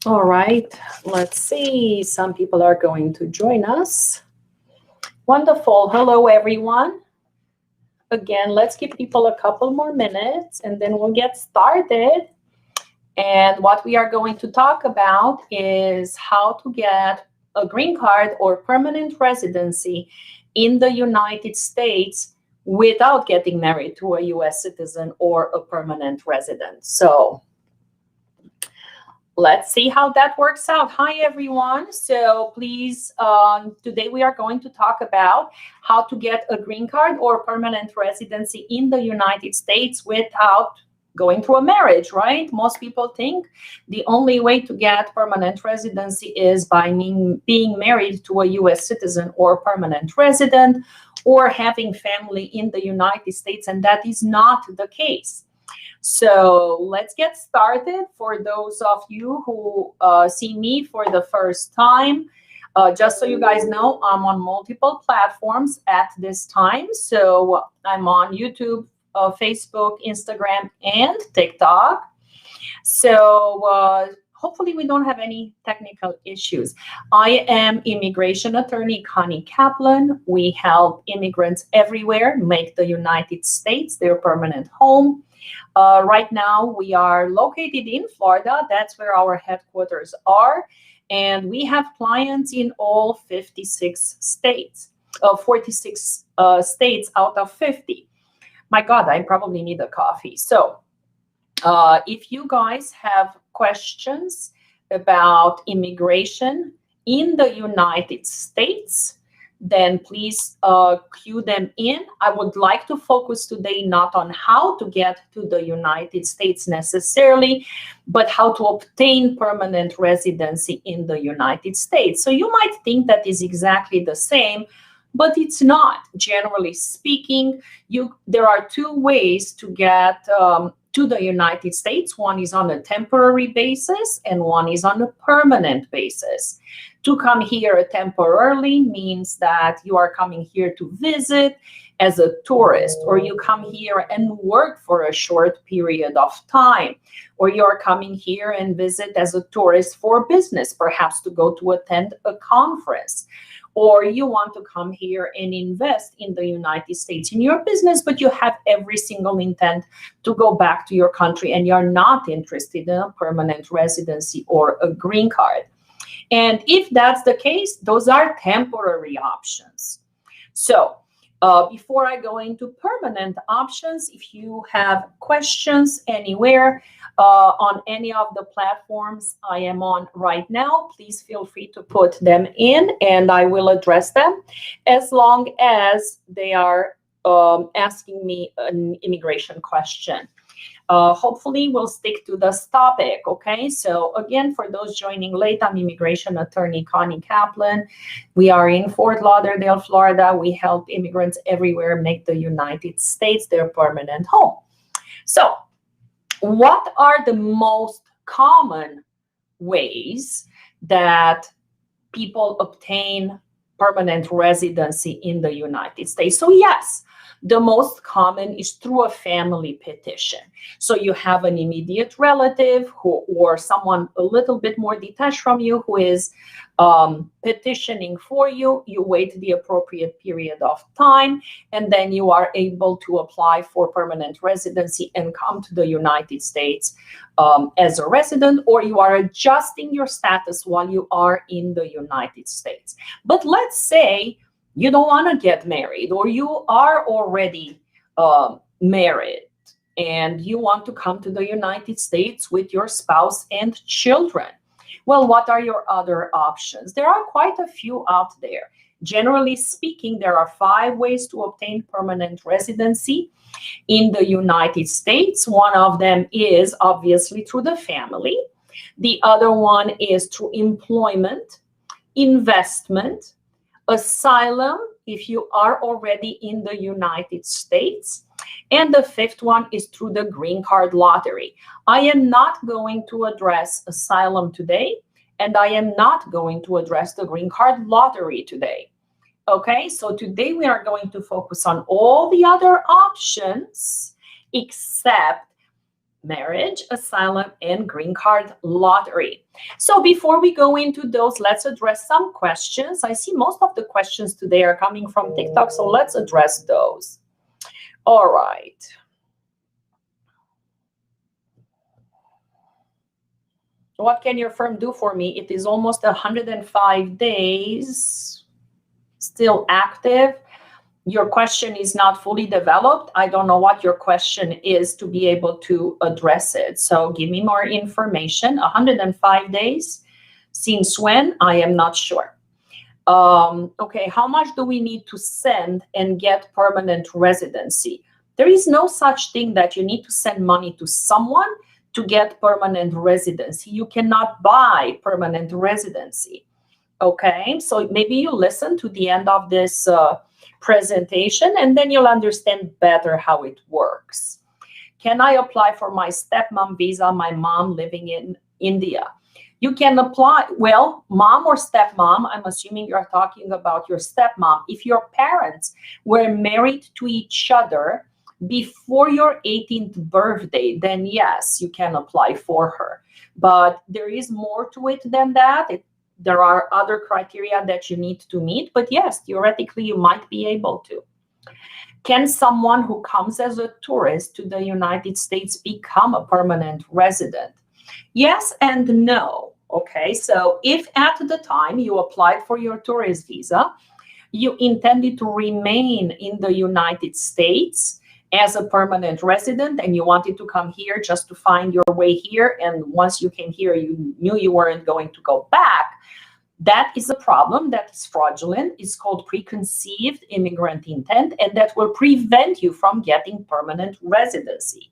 All right, let's see. Some people are going to join us. Wonderful. Hello, everyone. Again, let's give people a couple more minutes and then we'll get started. And what we are going to talk about is how to get a green card or permanent residency in the United States without getting married to a US citizen or a permanent resident. So let's see how that works out. Hi, everyone. So please, today we are going to talk about how to get a green card or permanent residency in the United States without going through a marriage, right? Most people think the only way to get permanent residency is by being married to a US citizen or permanent resident or having family in the United States, and that is not the case. So let's get started. For those of you who see me for the first time, just so you guys know, I'm on multiple platforms at this time. So I'm on YouTube, Facebook, Instagram, and TikTok. So hopefully we don't have any technical issues. I am immigration attorney Connie Kaplan. We help immigrants everywhere make the United States their permanent home. Right now, we are located in Florida. That's where our headquarters are. And we have clients in all 56 states, 46 states out of 50. My God, I probably need a coffee. So if you guys have questions about immigration in the United States, then please cue them in. I would like to focus today not on how to get to the United States necessarily, but how to obtain permanent residency in the United States. So you might think that is exactly the same, but it's not. Generally speaking, there are two ways to get to the United States. One is on a temporary basis and one is on a permanent basis. To come here temporarily means that you are coming here to visit as a tourist, or you come here and work for a short period of time, or you're coming here and visit as a tourist for business, perhaps to go to attend a conference, or you want to come here and invest in the United States in your business, but you have every single intent to go back to your country and you're not interested in a permanent residency or a green card. And if that's the case, those are temporary options. So before I go into permanent options, if you have questions anywhere on any of the platforms I am on right now, please feel free to put them in and I will address them as long as they are asking me an immigration question. Hopefully we'll stick to this topic, okay? So again, for those joining late, I'm immigration attorney Connie Kaplan. We are in Fort Lauderdale, Florida. We help immigrants everywhere make the United States their permanent home. So what are the most common ways that people obtain permanent residency in the United States? So yes, the most common is through a family petition. So you have an immediate relative or someone a little bit more detached from you who is petitioning for you. You wait the appropriate period of time, and then you are able to apply for permanent residency and come to the United States as a resident, or you are adjusting your status while you are in the United States. But let's say you don't want to get married, or you are already married and you want to come to the United States with your spouse and children. Well, what are your other options? There are quite a few out there. Generally speaking, there are 5 ways to obtain permanent residency in the United States. One of them is obviously through the family. The other one is through employment, investment, asylum, if you are already in the United States. And the 5th one is through the green card lottery. I am not going to address asylum today, and I am not going to address the green card lottery today. Okay, so today we are going to focus on all the other options except marriage, asylum, and green card lottery. So before we go into those, let's address some questions. I see most of the questions today are coming from TikTok, so let's address those. All right. What can your firm do for me? It is almost 105 days, still active. Your question is not fully developed. I don't know what your question is to be able to address it. So give me more information. 105 days. Since when? I am not sure. Okay, how much do we need to send and get permanent residency? There is no such thing that you need to send money to someone to get permanent residency. You cannot buy permanent residency. Okay, so maybe you listen to the end of this presentation and then you'll understand better how it works. Can I apply for my stepmom visa, my mom living in India? You can apply, well, mom or stepmom, I'm assuming you're talking about your stepmom. If your parents were married to each other before your 18th birthday, then yes, you can apply for her. But there is more to it than that. There are other criteria that you need to meet, but yes, theoretically, you might be able to. Can someone who comes as a tourist to the United States become a permanent resident? Yes and no. Okay, so if at the time you applied for your tourist visa, you intended to remain in the United States as a permanent resident and you wanted to come here just to find your way here, and once you came here, you knew you weren't going to go back, that is a problem. That is fraudulent. It's called preconceived immigrant intent, and that will prevent you from getting permanent residency.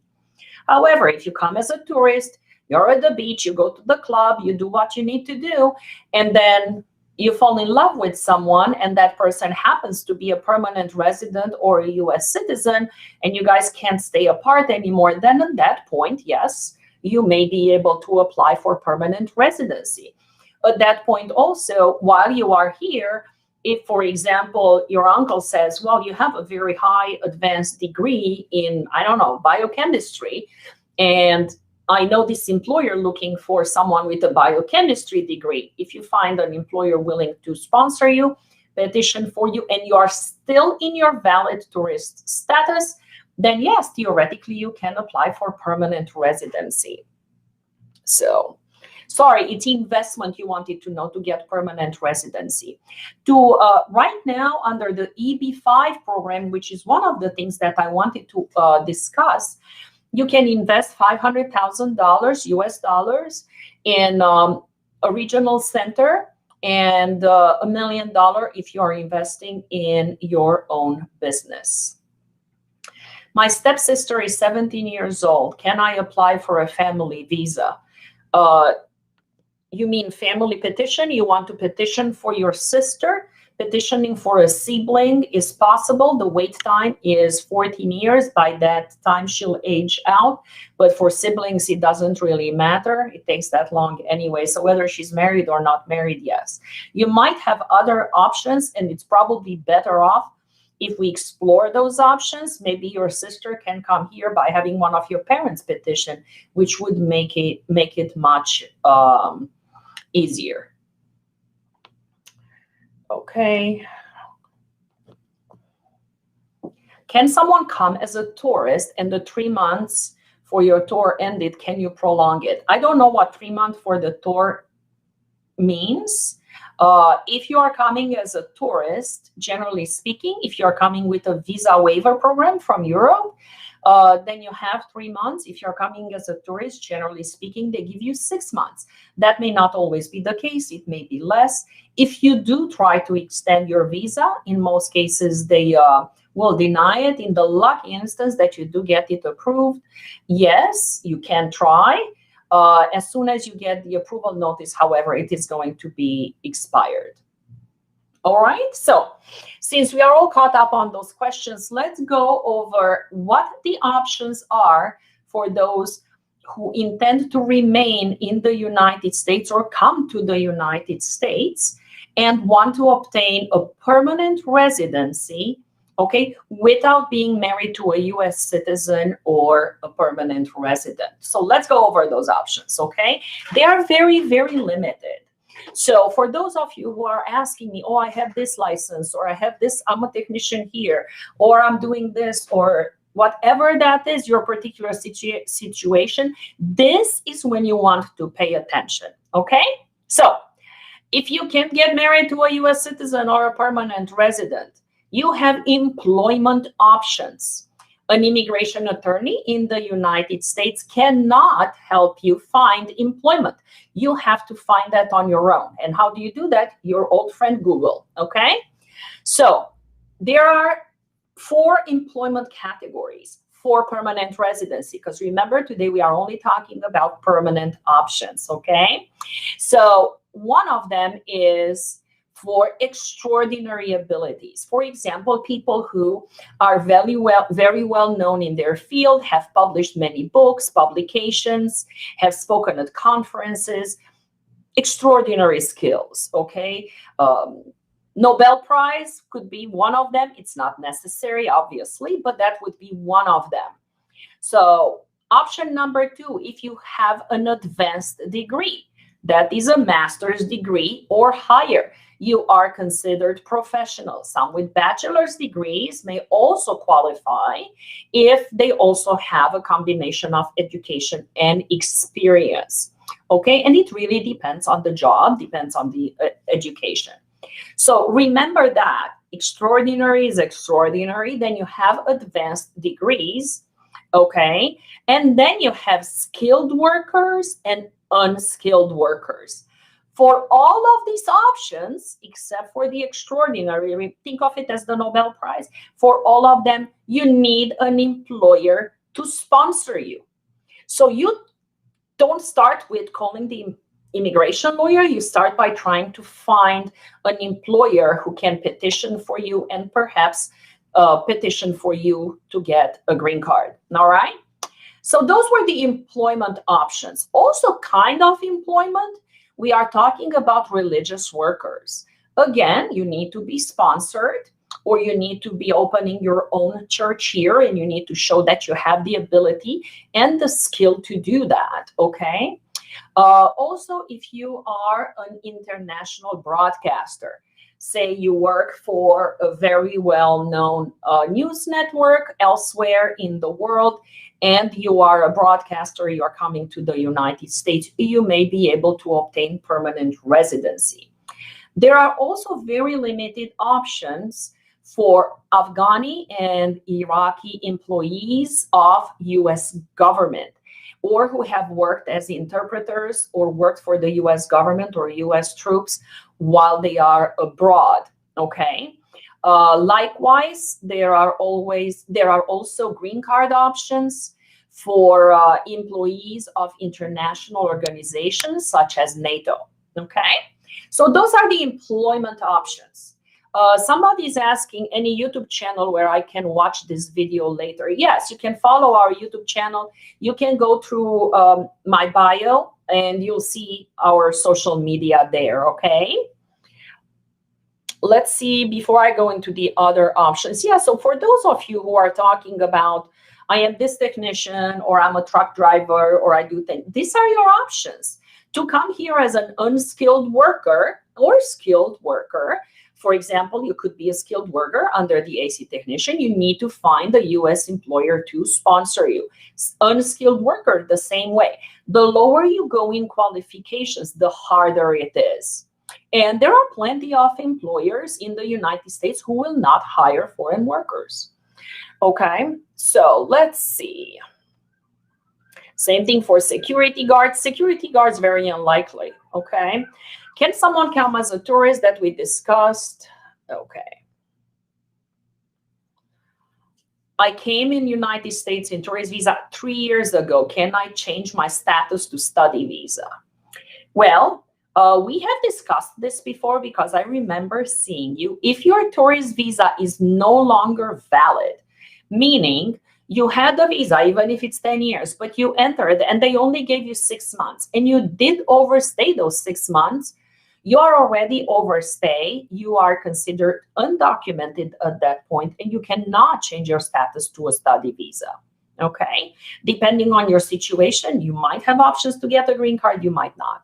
However, if you come as a tourist, you're at the beach, you go to the club, you do what you need to do, and then you fall in love with someone and that person happens to be a permanent resident or a US citizen, and you guys can't stay apart anymore, then at that point, yes, you may be able to apply for permanent residency. At that point also, while you are here, if, for example, your uncle says, well, you have a very high advanced degree in, I don't know, biochemistry, and I know this employer looking for someone with a biochemistry degree. If you find an employer willing to sponsor you, petition for you, and you are still in your valid tourist status, then yes, theoretically, you can apply for permanent residency. So, sorry, it's investment you wanted to know to get permanent residency. To right now, under the EB-5 program, which is one of the things that I wanted to discuss, you can invest $500,000 US dollars in a regional center and $1 million if you're investing in your own business. My stepsister is 17 years old. Can I apply for a family visa? You mean family petition? You want to petition for your sister? Petitioning for a sibling is possible. The wait time is 14 years. By that time, she'll age out. But for siblings, it doesn't really matter. It takes that long anyway. So whether she's married or not married, yes. You might have other options, and it's probably better off if we explore those options. Maybe your sister can come here by having one of your parents petition, which would make it much easier. Okay. Can someone come as a tourist and the 3 months for your tour ended, can you prolong it? I don't know what 3 months for the tour means. If you are coming as a tourist, generally speaking, if you're coming with a visa waiver program from Europe, then you have 3 months. If you're coming as a tourist, generally speaking, they give you 6 months. That may not always be the case. It may be less. If you do try to extend your visa, in most cases, they will deny it. In the lucky instance that you do get it approved, yes, you can try. As soon as you get the approval notice, however, it is going to be expired. All right, so since we are all caught up on those questions, let's go over what the options are for those who intend to remain in the United States or come to the United States and want to obtain a permanent residency okay, without being married to a US citizen or a permanent resident. So let's go over those options, okay? They are very, very limited. So for those of you who are asking me, oh, I have this license, or I have this, I'm a technician here, or I'm doing this, or whatever that is, your particular situation, this is when you want to pay attention, okay? So if you can't get married to a US citizen or a permanent resident, you have employment options. An immigration attorney in the United States cannot help you find employment. You have to find that on your own. And how do you do that? Your old friend Google, okay? So there are 4 employment categories for permanent residency, because remember, today we are only talking about permanent options, okay? So one of them is for extraordinary abilities. For example, people who are very well known in their field, have published many books, publications, have spoken at conferences, extraordinary skills, okay? Nobel Prize could be one of them. It's not necessary, obviously, but that would be one of them. So option number 2, if you have an advanced degree, that is a master's degree or higher, you are considered professional. Some with bachelor's degrees may also qualify if they also have a combination of education and experience, okay? And it really depends on the job, depends on the education. So remember that extraordinary is extraordinary, then you have advanced degrees, okay? And then you have skilled workers and unskilled workers. For all of these options, except for the extraordinary, think of it as the Nobel Prize, for all of them, you need an employer to sponsor you. So you don't start with calling the immigration lawyer, you start by trying to find an employer who can petition for you and perhaps petition for you to get a green card, all right? So those were the employment options. Also kind of employment, we are talking about religious workers. Again, you need to be sponsored, or you need to be opening your own church here, and you need to show that you have the ability and the skill to do that, okay? Also, if you are an international broadcaster, say you work for a very well-known news network elsewhere in the world, and you are a broadcaster, you are coming to the United States, you may be able to obtain permanent residency. There are also very limited options for Afghani and Iraqi employees of US government, or who have worked as interpreters or worked for the US government or US troops while they are abroad, okay? Likewise, there are also green card options for employees of international organizations such as NATO, okay? So those are the employment options. Somebody is asking, any YouTube channel where I can watch this video later? Yes, you can follow our YouTube channel. You can go through my bio and you'll see our social media there, okay? Let's see, before I go into the other options. Yeah, so for those of you who are talking about, I am this technician, or I'm a truck driver, or I do things, these are your options. To come here as an unskilled worker or skilled worker, for example, you could be a skilled worker under the AC technician. You need to find a US employer to sponsor you. Unskilled worker, the same way. The lower you go in qualifications, the harder it is. And there are plenty of employers in the United States who will not hire foreign workers. Okay, so let's see. Same thing for security guards. Security guards, very unlikely, okay? Can someone come as a tourist? That we discussed, okay. I came in United States in tourist visa 3 years ago. Can I change my status to study visa? Well, we have discussed this before because I remember seeing you. If your tourist visa is no longer valid, meaning you had the visa, even if it's 10 years, but you entered and they only gave you 6 months and you did overstay those 6 months, You are already overstay. You are considered undocumented at that point, and you cannot change your status to a study visa. Okay? Depending on your situation, you might have options to get a green card, you might not.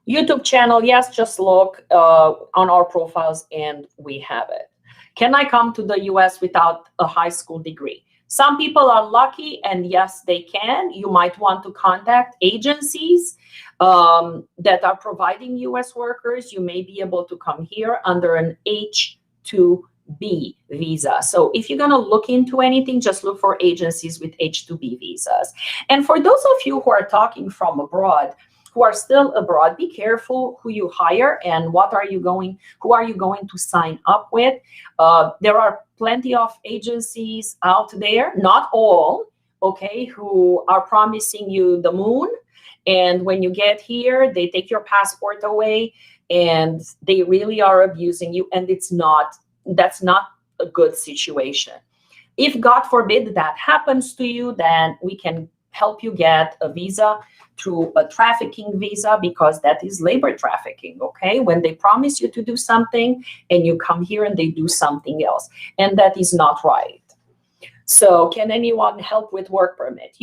YouTube channel, yes, just look on our profiles and we have it. Can I come to the US without a high school degree? Some people are lucky, and yes, they can. You might want to contact agencies that are providing US workers. You may be able to come here under an H-2B visa. So if you're going to look into anything, just look for agencies with H-2B visas. And for those of you who are talking from abroad, who are still abroad, be careful who you hire and who are you going to sign up with. There are plenty of agencies out there, not all, okay, who are promising you the moon. And when you get here, they take your passport away and they really are abusing you. And that's not a good situation. If God forbid that happens to you, then we can help you get a visa through a trafficking visa, because that is labor trafficking, okay? When they promise you to do something and you come here and they do something else, and that is not right. So can anyone help with work permit?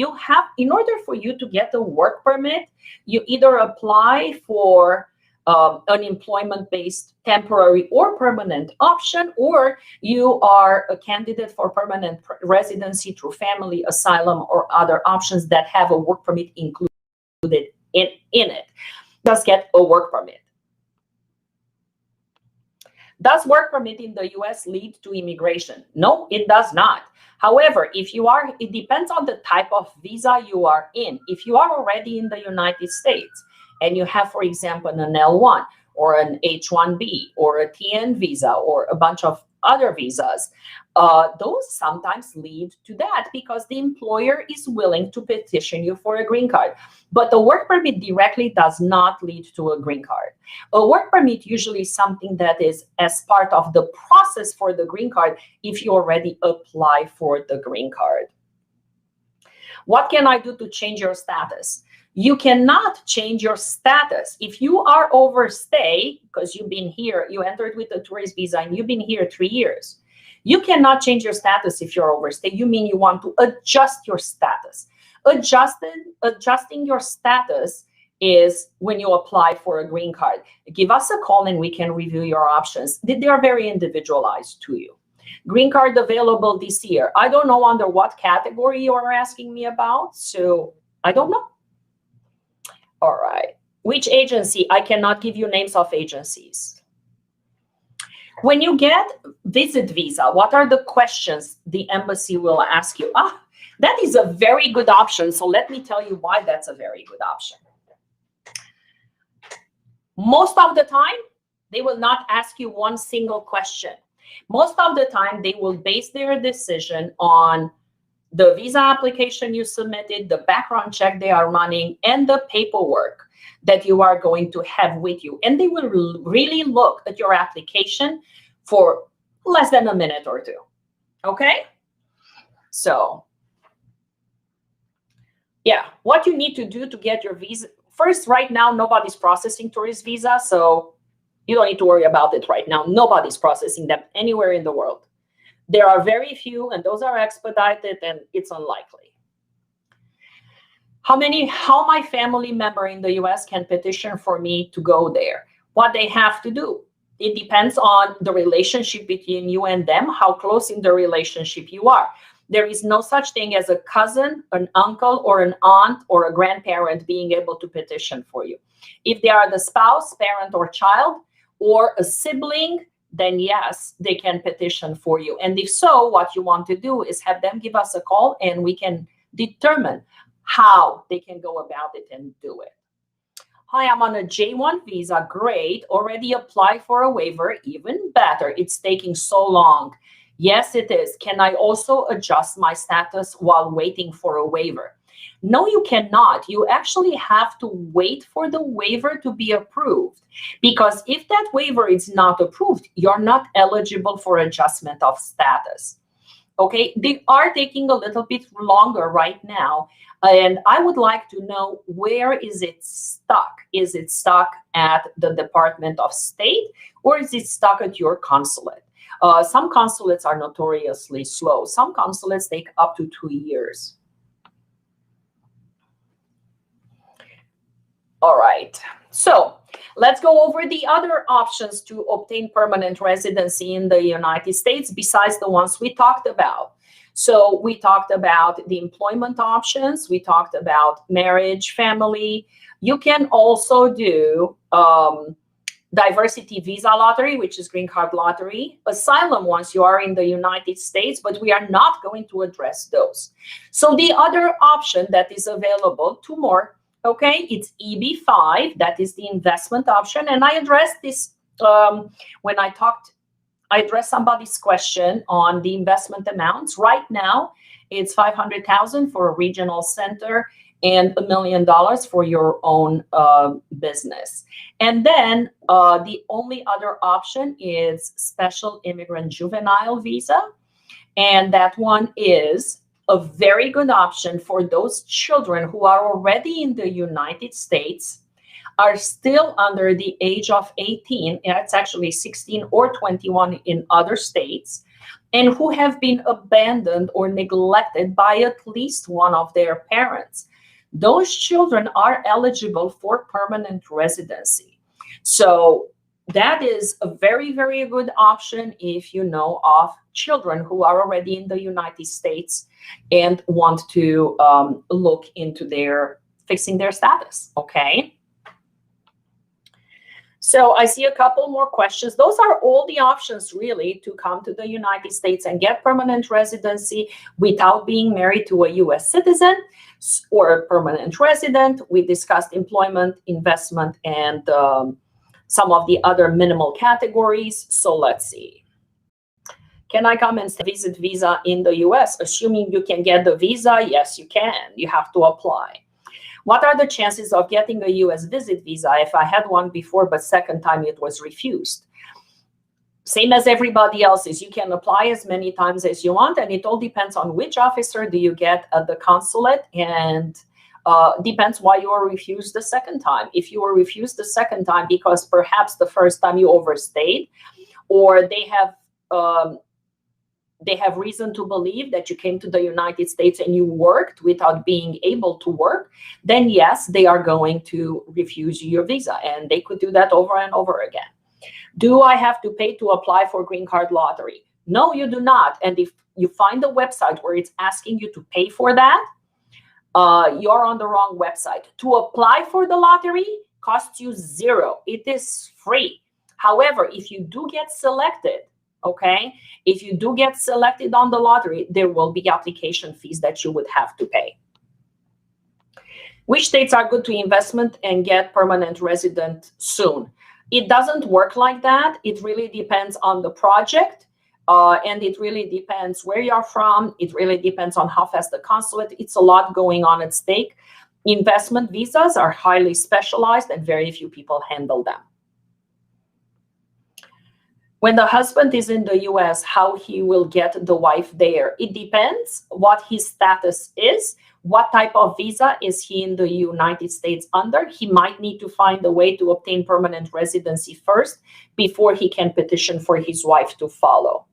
In order for you to get a work permit, you either apply for an employment-based temporary or permanent option, or you are a candidate for permanent residency through family asylum or other options that have a work permit included in it. Just get a work permit. Does work permit in the US lead to immigration? No, it does not. However, it depends on the type of visa you are in. If you are already in the United States and you have, for example, an L1 or an H1B or a TN visa or a bunch of other visas, those sometimes lead to that because the employer is willing to petition you for a green card. But the work permit directly does not lead to a green card. A work permit usually is something that is as part of the process for the green card if you already apply for the green card. What can I do to change your status? You cannot change your status. If you are overstay, because you've been here, you entered with a tourist visa and you've been here 3 years, you cannot change your status if you're overstay. You mean you want to adjust your status. Adjusting your status is when you apply for a green card. Give us a call and we can review your options. They are very individualized to you. Green card available this year. I don't know under what category you are asking me about, so I don't know. All right. Which agency? I cannot give you names of agencies. When you get visit visa, what are the questions the embassy will ask you? That is a very good option. So let me tell you why that's a very good option. Most of the time, they will not ask you one single question. Most of the time, they will base their decision on the visa application you submitted, the background check they are running, and the paperwork that you are going to have with you. And they will really look at your application for less than a minute or two. Okay? So, yeah, what you need to do to get your visa. First, right now, nobody's processing tourist visa, so you don't need to worry about it right now. Nobody's processing them anywhere in the world. There are very few, and those are expedited, and it's unlikely. How my family member in the US can petition for me to go there? What they have to do. It depends on the relationship between you and them, how close in the relationship you are. There is no such thing as a cousin, an uncle, or an aunt, or a grandparent being able to petition for you. If they are the spouse, parent, or child, or a sibling, then yes, they can petition for you. And if so, what you want to do is have them give us a call and we can determine how they can go about it and do it. Hi, I'm on a J1 visa. Great. Already applied for a waiver. Even better. It's taking so long. Yes, it is. Can I also adjust my status while waiting for a waiver? No, you cannot. You actually have to wait for the waiver to be approved, because if that waiver is not approved, you're not eligible for adjustment of status. Okay, they are taking a little bit longer right now. And I would like to know, where is it stuck? Is it stuck at the Department of State, or is it stuck at your consulate? Some consulates are notoriously slow. Some consulates take up to 2 years. All right, so let's go over the other options to obtain permanent residency in the United States besides the ones we talked about. So we talked about the employment options. We talked about marriage, family. You can also do diversity visa lottery, which is green card lottery, asylum once you are in the United States, but we are not going to address those. So the other option that is available, 2 more, okay, it's EB-5, that is the investment option. And I addressed this when I addressed somebody's question on the investment amounts. Right now, it's $500,000 for a regional center and $1 million for your own business. And then the only other option is special immigrant juvenile visa. And that one is a very good option for those children who are already in the United States, are still under the age of 18, it's actually 16 or 21 in other states, and who have been abandoned or neglected by at least one of their parents. Those children are eligible for permanent residency. So that is a very, very good option if you know of children who are already in the United States and want to look into fixing their status, okay? So I see a couple more questions. Those are all the options really to come to the United States and get permanent residency without being married to a US citizen or a permanent resident. We discussed employment, investment, and some of the other minimal categories. So let's see. Can I come and visit visa in the US? Assuming you can get the visa, yes, you can. You have to apply. What are the chances of getting a US visit visa if I had one before, but second time it was refused? Same as everybody else's. You can apply as many times as you want, and it all depends on which officer do you get at the consulate, and depends why you were refused the second time. If you were refused the second time because perhaps the first time you overstayed, or they have reason to believe that you came to the United States and you worked without being able to work, then yes, they are going to refuse you your visa, and they could do that over and over again. Do I have to pay to apply for green card lottery? No, you do not. And if you find a website where it's asking you to pay for that, you're on the wrong website. To apply for the lottery costs you $0. It is free. However, if you do get selected, okay, if you do get selected on the lottery, there will be application fees that you would have to pay. Which states are good to investment and get permanent resident soon? It doesn't work like that. It really depends on the project, and it really depends where you're from. It really depends on how fast the consulate. It's a lot going on at stake. Investment visas are highly specialized and very few people handle them. When the husband is in the US, how he will get the wife there? It depends what his status is. What type of visa is he in the United States under? He might need to find a way to obtain permanent residency first before he can petition for his wife to follow.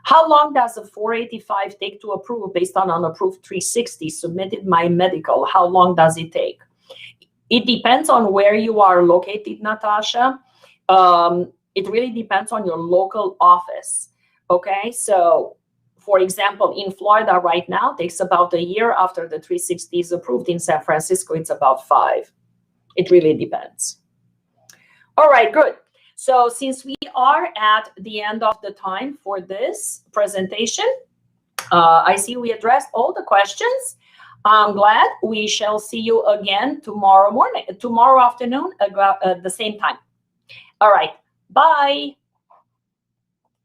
How long does a 485 take to approve based on an approved 360 submitted my medical? How long does it take? It depends on where you are located, Natasha. It really depends on your local office. Okay, so for example, in Florida right now, it takes about a year after the 360 is approved. In San Francisco, it's about 5. It really depends. All right, good. So since we are at the end of the time for this presentation, I see we addressed all the questions. I'm glad. We shall see you again tomorrow afternoon at the same time. All right, bye.